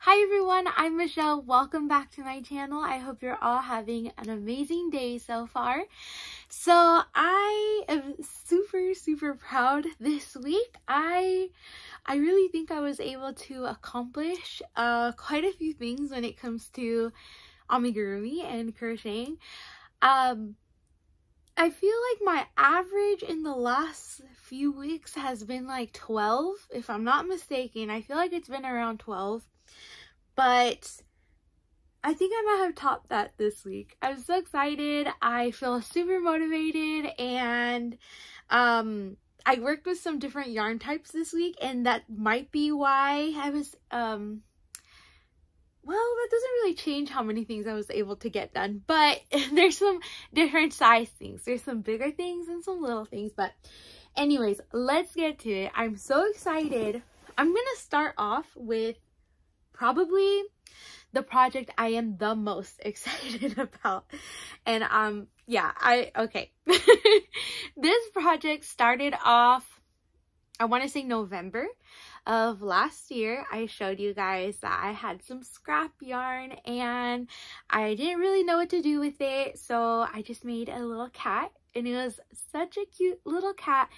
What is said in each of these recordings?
Hi everyone, I'm Michelle. Welcome back to my channel. I hope you're all having an amazing day so far. So I am super proud this week. I really think I was able to accomplish quite a few things when it comes to amigurumi and crocheting. I feel like my average in the last few weeks has been like 12, if I'm not mistaken. I feel like it's been around 12. But I think I might have topped that this week. I'm so excited. I feel super motivated, and I worked with some different yarn types this week, and that might be why I was well, that doesn't really change how many things I was able to get done, but there's some different size things. There's some bigger things and some little things, but anyways, let's get to it. I'm so excited. I'm gonna start off with probably the project I am the most excited about. And yeah, okay. This project started off, I want to say November of last year. I showed you guys that I had some scrap yarn and I didn't really know what to do with it, so I just made a little cat, and it was such a cute little cat,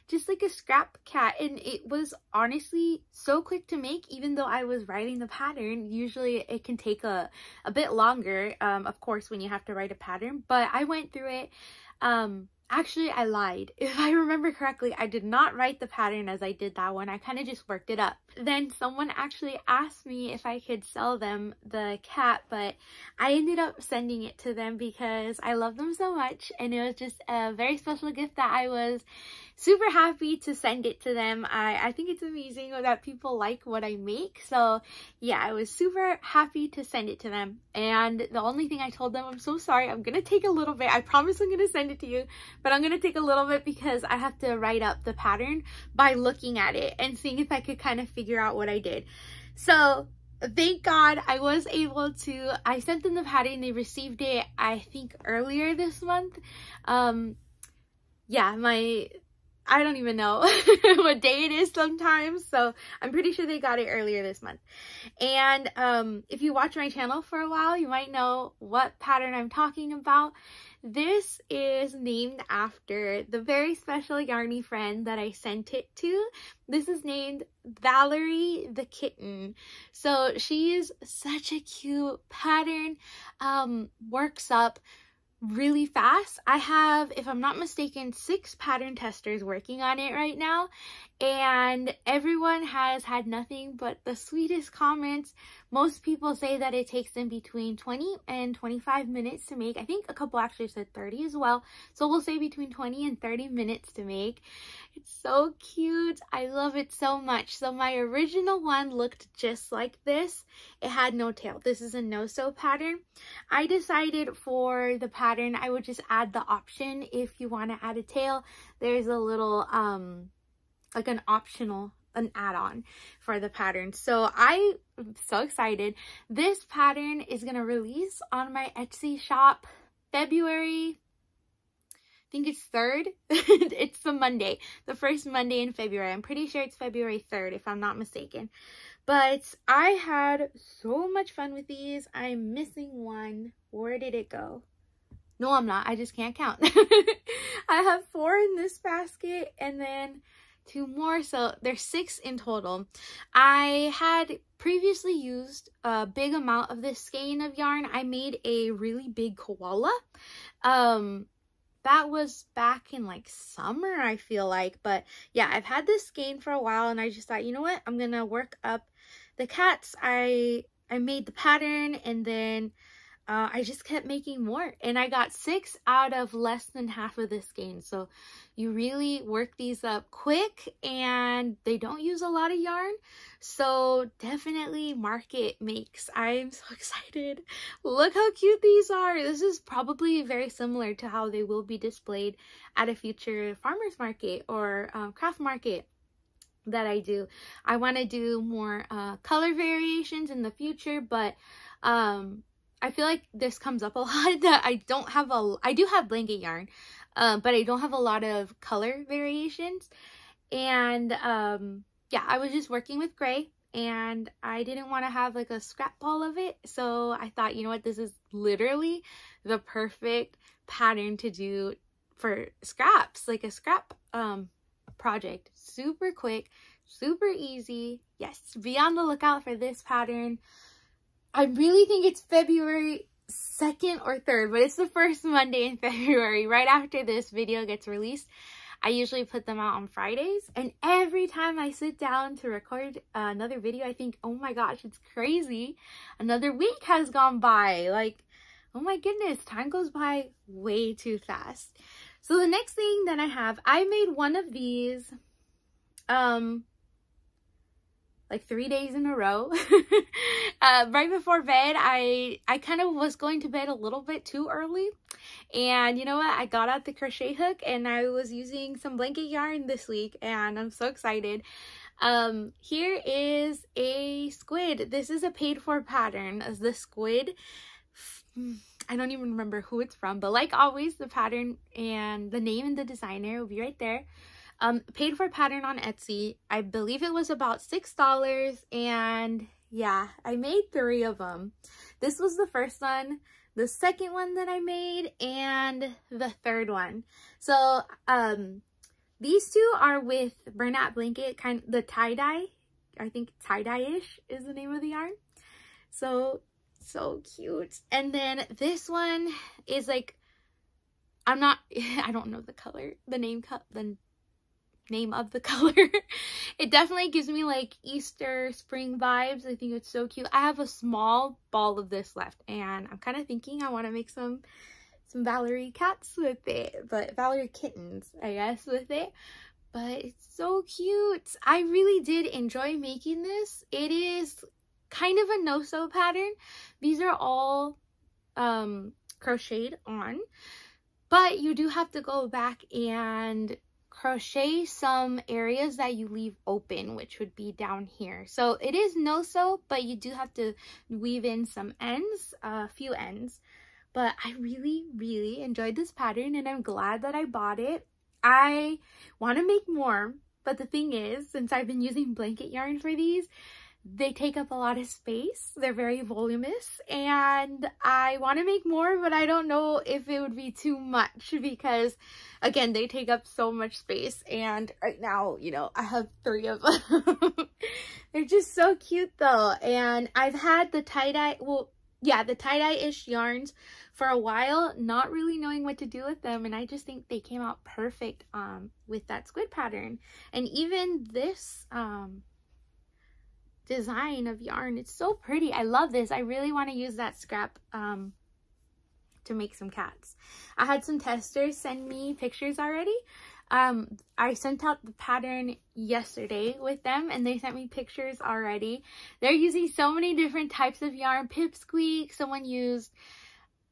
just like a scrap cat, and it was honestly so quick to make. Even though I was writing the pattern, usually it can take a bit longer, of course, when you have to write a pattern, but I went through it. Actually, I lied. If I remember correctly, I did not write the pattern as I did that one. I kind of just worked it up. Then someone actually asked me if I could sell them the cat, but I ended up sending it to them because I love them so much, and it was just a very special gift that I was super happy to send it to them. I think it's amazing that people like what I make, so yeah, I was super happy to send it to them. And the only thing I told them, I'm so sorry, I'm gonna take a little bit, I promise I'm gonna send it to you, but I'm gonna take a little bit because I have to write up the pattern by looking at it and seeing if I could kind of figure out what I did. So thank God I was able to, I sent them the pattern, they received it I think earlier this month. Yeah, I don't even know what day it is sometimes, so I'm pretty sure they got it earlier this month. And if you watch my channel for a while, you might know what pattern I'm talking about. This is named after the very special yarny friend that I sent it to. This is named Valerie the Kitten. So she is such a cute pattern, works up really fast. I have, if I'm not mistaken, 6 pattern testers working on it right now, and everyone has had nothing but the sweetest comments. Most people say that it takes them between 20 and 25 minutes to make. I think a couple actually said 30 as well, so we'll say between 20 and 30 minutes to make. It's so cute. I love it so much. So my original one looked just like this. It had no tail. This is a no-sew pattern. I decided for the pattern I would just add the option if you want to add a tail. There's a little like an optional, an add-on for the pattern. So I'm so excited. This pattern is gonna release on my Etsy shop February, I think it's 3rd. It's the Monday, the first Monday in February. I'm pretty sure it's February 3rd if I'm not mistaken. But I had so much fun with these. I'm missing one. Where did it go? No, I'm not. I just can't count. I have 4 in this basket and then 2 more, so there's 6 in total. I had previously used a big amount of this skein of yarn. I made a really big koala. That was back in like summer, I feel like, but yeah, I've had this skein for a while, and I just thought, you know what, I'm gonna work up the cats. I made the pattern, and then I just kept making more, and I got 6 out of less than half of this skein. So you really work these up quick, and they don't use a lot of yarn, so definitely market makes. I'm so excited. Look how cute these are. This is probably very similar to how they will be displayed at a future farmers market or craft market that I do. I want to do more color variations in the future, but I feel like this comes up a lot that I do have blanket yarn, but I don't have a lot of color variations. And yeah, I was just working with gray and I didn't want to have like a scrap ball of it. So I thought, you know what, this is literally the perfect pattern to do for scraps, like a scrap project. Super quick, super easy. Yes, be on the lookout for this pattern. I really think it's February 2nd or 3rd, but it's the first Monday in February, right after this video gets released. I usually put them out on Fridays, and every time I sit down to record another video, I think, oh my gosh, it's crazy. Another week has gone by. Like, oh my goodness, time goes by way too fast. So the next thing that I have, I made one of these like 3 days in a row. Right before bed, I kind of was going to bed a little bit too early. And you know what? I got out the crochet hook and I was using some blanket yarn this week, and I'm so excited. Here is a squid. This is a paid for pattern as the squid. I don't even remember who it's from, but like always, the pattern and the name and the designer will be right there. Paid for pattern on Etsy. I believe it was about $6, and yeah, I made 3 of them. This was the first one, the second one that I made, and the third one. So these 2 are with Bernat Blanket, kind of the tie-dye. I think tie-dye-ish is the name of the yarn. So cute. And then this one is like, I don't know the color, the name of the color. It definitely gives me like Easter spring vibes. I think it's so cute. I have a small ball of this left, and I'm kind of thinking I want to make some Valerie cats with it, but Valerie kittens, I guess, with it. But it's so cute. I really did enjoy making this. It is kind of a no-sew pattern. These are all crocheted on, but you do have to go back and crochet some areas that you leave open, which would be down here. So it is no sew, but you do have to weave in some ends, a few ends. But I really enjoyed this pattern, and I'm glad that I bought it. I want to make more, but the thing is, since I've been using blanket yarn for these, they take up a lot of space. They're very voluminous, and I want to make more, but I don't know if it would be too much because, again, they take up so much space. And right now, you know, I have 3 of them. They're just so cute though. And I've had the tie-dye, well, yeah, the tie-dye-ish yarns for a while, not really knowing what to do with them, and I just think they came out perfect with that squid pattern. And even this design of yarn, it's so pretty. I love this. I really want to use that scrap to make some cats. I had some testers send me pictures already. I sent out the pattern yesterday with them, and they sent me pictures already. They're using so many different types of yarn. Pipsqueak, someone used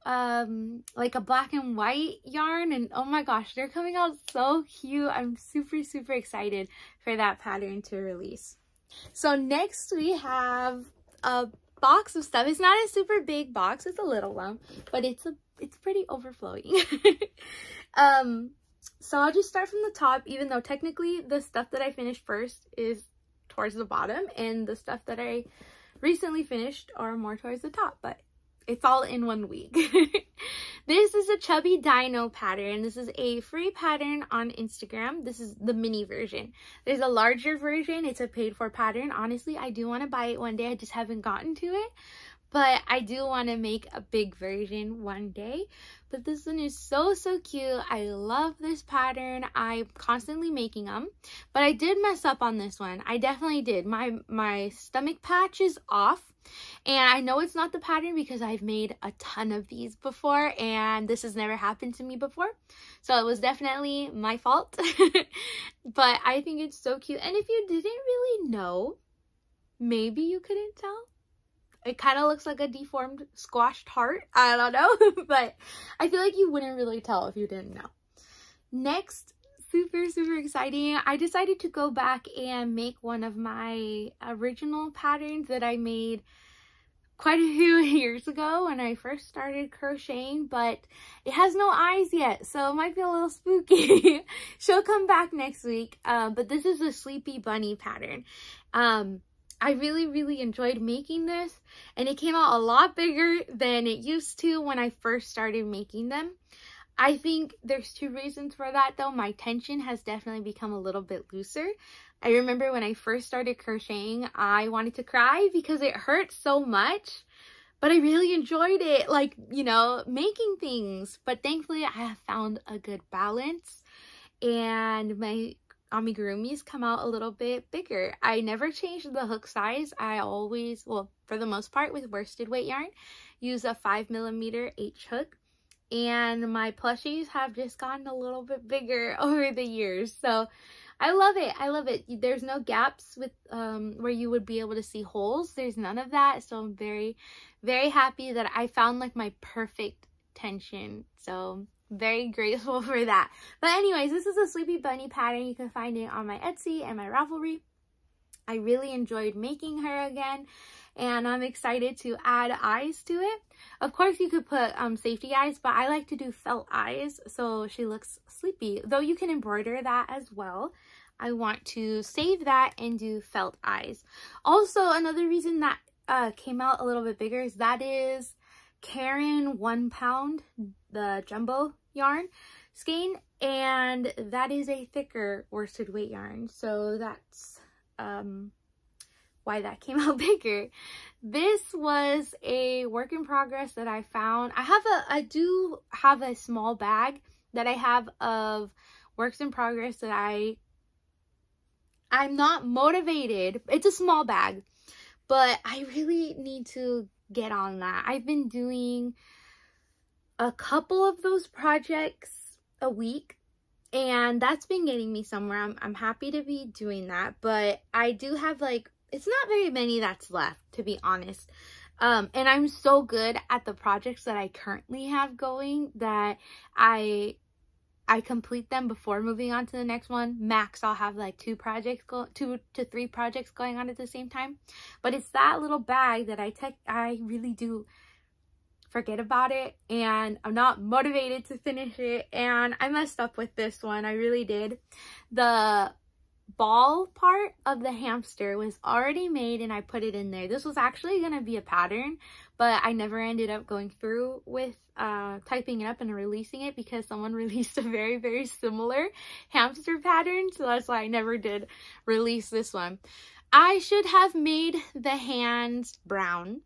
like a black and white yarn, and oh my gosh, they're coming out so cute. I'm super excited for that pattern to release. So next we have a box of stuff. It's not a super big box, it's a little one, but it's pretty overflowing. So I'll just start from the top, even though technically the stuff that I finished first is towards the bottom, and the stuff that I recently finished are more towards the top, but it's all in one week. This is a Chubby Dino pattern. This is a free pattern on Instagram. This is the mini version. There's a larger version. It's a paid for pattern. Honestly, I do want to buy it one day. I just haven't gotten to it. But I do want to make a big version one day. But this one is so cute. I love this pattern. I'm constantly making them. But I did mess up on this one. I definitely did. My stomach patch is off. And I know it's not the pattern because I've made a ton of these before. And this has never happened to me before. So it was definitely my fault. But I think it's so cute. And if you didn't really know, maybe you couldn't tell. It kind of looks like a deformed squashed heart. I don't know. But I feel like you wouldn't really tell if you didn't know. Next, super exciting. I decided to go back and make one of my original patterns that I made quite a few years ago when I first started crocheting, but it has no eyes yet, so it might be a little spooky. She'll come back next week. But this is a Sleepy Bunny pattern. I really enjoyed making this, and it came out a lot bigger than it used to when I first started making them. I think there's two reasons for that though. My tension has definitely become a little bit looser. I remember when I first started crocheting, I wanted to cry because it hurt so much, but I really enjoyed it, like, you know, making things. But thankfully I have found a good balance, and my amigurumis come out a little bit bigger. I never changed the hook size. I always, well, for the most part with worsted weight yarn, use a 5mm H hook. And my plushies have just gotten a little bit bigger over the years. So I love it. I love it. There's no gaps with where you would be able to see holes. There's none of that. So I'm very happy that I found like my perfect tension. So very grateful for that. But anyways, this is a Sleepy Bunny pattern. You can find it on my Etsy and my Ravelry. I really enjoyed making her again, and I'm excited to add eyes to it. Of course, you could put safety eyes, but I like to do felt eyes so she looks sleepy, though you can embroider that as well. I want to save that and do felt eyes. Also, another reason that came out a little bit bigger is that is Karen 1 pound, the jumbo yarn skein, and that is a thicker worsted weight yarn, so that's why that came out bigger. This was a work in progress that I found. I do have a small bag that I have of works in progress that I'm not motivated. It's a small bag, but I really need to get on that. I've been doing a couple of those projects a week, and that's been getting me somewhere. I'm happy to be doing that, but I do have like, it's not very many that's left, to be honest. And I'm so good at the projects that I currently have going that I complete them before moving on to the next one. Max, I'll have like 2 to 3 projects going on at the same time. But it's that little bag that I really do forget about it, and I'm not motivated to finish it, and I messed up with this one. I really did. The ball part of the hamster was already made and I put it in there. This was actually going to be a pattern, but I never ended up going through with typing it up and releasing it because someone released a very similar hamster pattern, so that's why I never did release this one. I should have made the hands brown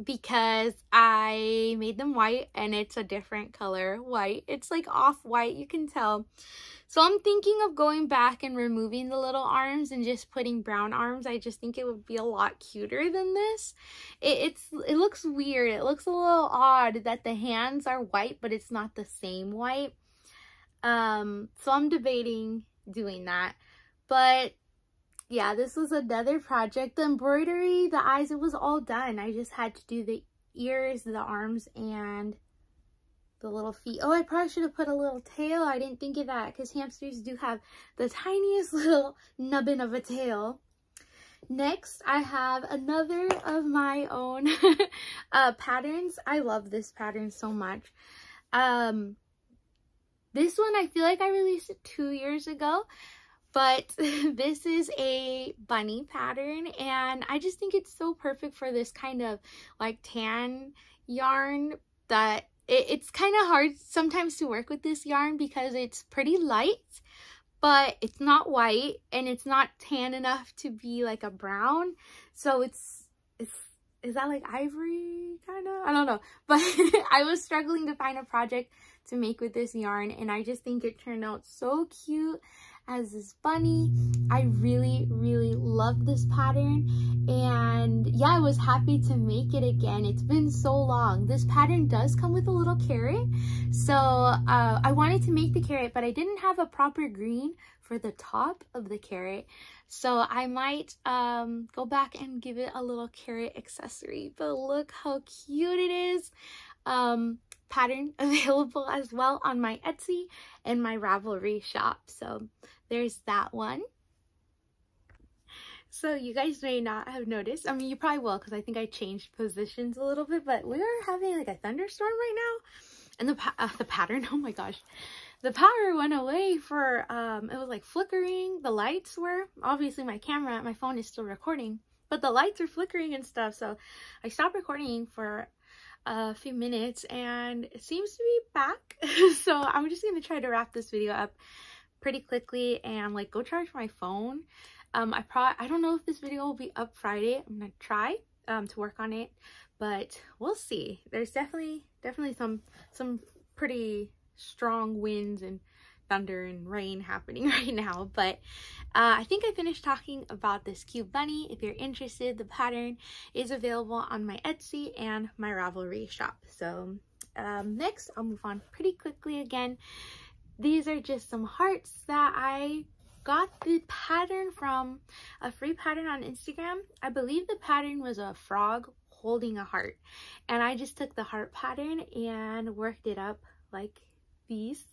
because I made them white, and it's a different color white. It's like off-white, you can tell. So I'm thinking of going back and removing the little arms and just putting brown arms. I just think it would be a lot cuter than this. It looks weird. It looks a little odd that the hands are white, but it's not the same white. So I'm debating doing that. But yeah, this was another project. The embroidery, the eyes, it was all done. I just had to do the ears, the arms, and the little feet. Oh, I probably should have put a little tail. I didn't think of that because hamsters do have the tiniest little nubbin of a tail. Next, I have another of my own patterns. I love this pattern so much. This one, I feel like I released it 2 years ago. But this is a bunny pattern, and I just think it's so perfect for this kind of like tan yarn that it's kind of hard sometimes to work with this yarn because it's pretty light, but it's not white and it's not tan enough to be like a brown. So is that like ivory kind of? I don't know. But I was struggling to find a project to make with this yarn, and I just think it turned out so cute as this bunny. I really love this pattern, and yeah, I was happy to make it again. It's been so long. This pattern does come with a little carrot, so I wanted to make the carrot, but I didn't have a proper green for the top of the carrot, so I might go back and give it a little carrot accessory. But look how cute it is. Pattern available as well on my Etsy and my Ravelry shop, so there's that one. So you guys may not have noticed, I mean you probably will because I think I changed positions a little bit, but we are having like a thunderstorm right now, and the pattern, oh my gosh, the power went away for it was like flickering. The lights were, obviously my phone is still recording, but the lights are flickering and stuff. So I stopped recording for a few minutes and it seems to be back. So I'm just gonna try to wrap this video up pretty quickly and like go charge my phone. I don't know if this video will be up Friday. I'm gonna try to work on it, but we'll see. There's definitely some pretty strong winds and thunder and rain happening right now, but I think I finished talking about this cute bunny. If you're interested, the pattern is available on my Etsy and my Ravelry shop. So next I'll move on pretty quickly again. These are just some hearts that I got the pattern from a free pattern on Instagram. I believe the pattern was a frog holding a heart, and I just took the heart pattern and worked it up like these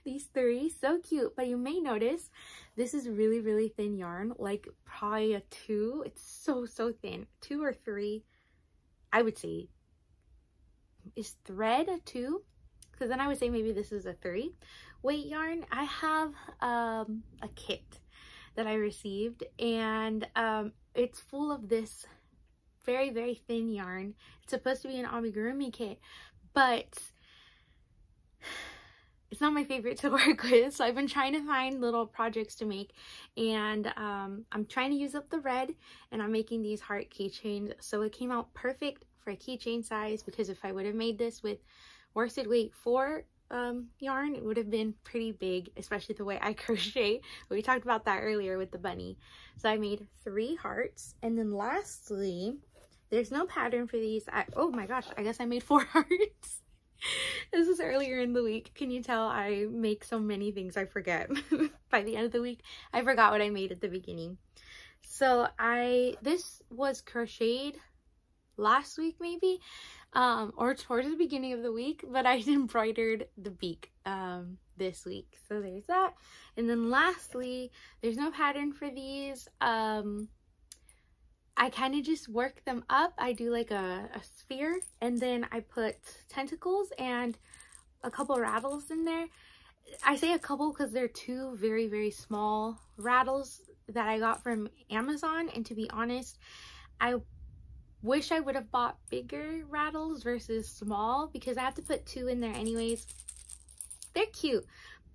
these three. So cute. But you may notice this is really thin yarn, like probably a 2. It's so thin. 2 or 3, I would say. Is thread a 2? Because then I would say maybe this is a 3 weight yarn. I have a kit that I received, and it's full of this very thin yarn. It's supposed to be an amigurumi kit, but it's not my favorite to work with, so I've been trying to find little projects to make, and I'm trying to use up the red, and I'm making these heart keychains. So it came out perfect for a keychain size, because if I would have made this with worsted weight 4 yarn, it would have been pretty big, especially the way I crochet. We talked about that earlier with the bunny. So I made 3 hearts, and then lastly, there's no pattern for these. Oh my gosh, I guess I made 4 hearts. This is earlier in the week. Can you tell I make so many things I forget? By the end of the week, I forgot what I made at the beginning. So this was crocheted last week maybe, or towards the beginning of the week, but I embroidered the beak this week. So there's that. And then lastly, there's no pattern for these. I kind of just work them up. I do like a sphere, and then I put tentacles and a couple rattles in there. I say a couple because they're 2 very small rattles that I got from Amazon, and to be honest, I wish I would have bought bigger rattles versus small, because I have to put 2 in there anyways. They're cute,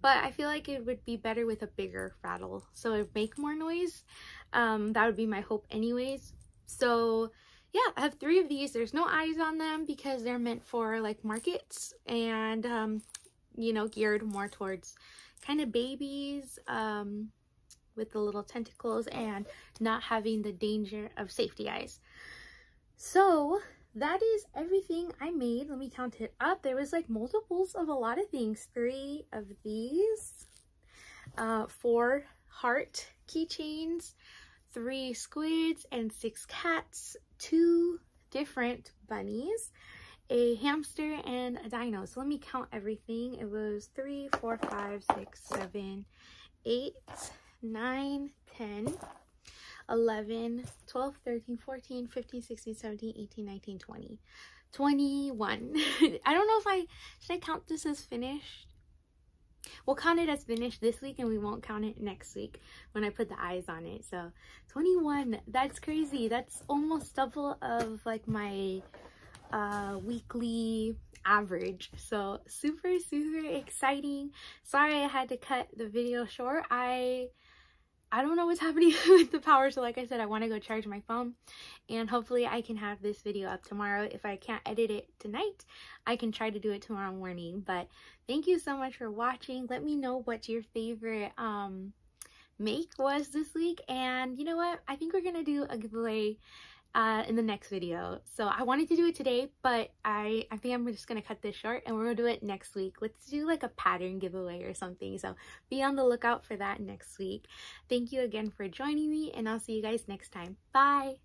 but I feel like it would be better with a bigger rattle, so it would make more noise. That would be my hope anyways. So yeah, I have 3 of these. There's no eyes on them because they're meant for like markets, and you know, geared more towards kind of babies, with the little tentacles and not having the danger of safety eyes. So that is everything I made. Let me count it up. There was like multiples of a lot of things. 3 of these, 4 heart keychains, 3 squids and 6 cats, 2 different bunnies, a hamster, and a dino. So let me count everything. It was 3, 4, 5, 6, 7, 8, 9, 10, 11, 12, 13, 14, 15, 16, 17, 18, 19, 20, 21. I don't know if should I count this as finished? We'll count it as finished this week, and we won't count it next week when I put the eyes on it. So 21, that's crazy. That's almost double of like my weekly average. So super exciting. Sorry I had to cut the video short. I don't know what's happening with the power, so like I said, I want to go charge my phone, and hopefully I can have this video up tomorrow. If I can't edit it tonight, I can try to do it tomorrow morning. But thank you so much for watching. Let me know what your favorite make was this week, and you know what, I think we're gonna do a giveaway in the next video. So I wanted to do it today, but I think I'm just gonna cut this short, and we're gonna do it next week. Let's do like a pattern giveaway or something, so be on the lookout for that next week. Thank you again for joining me, and I'll see you guys next time. Bye.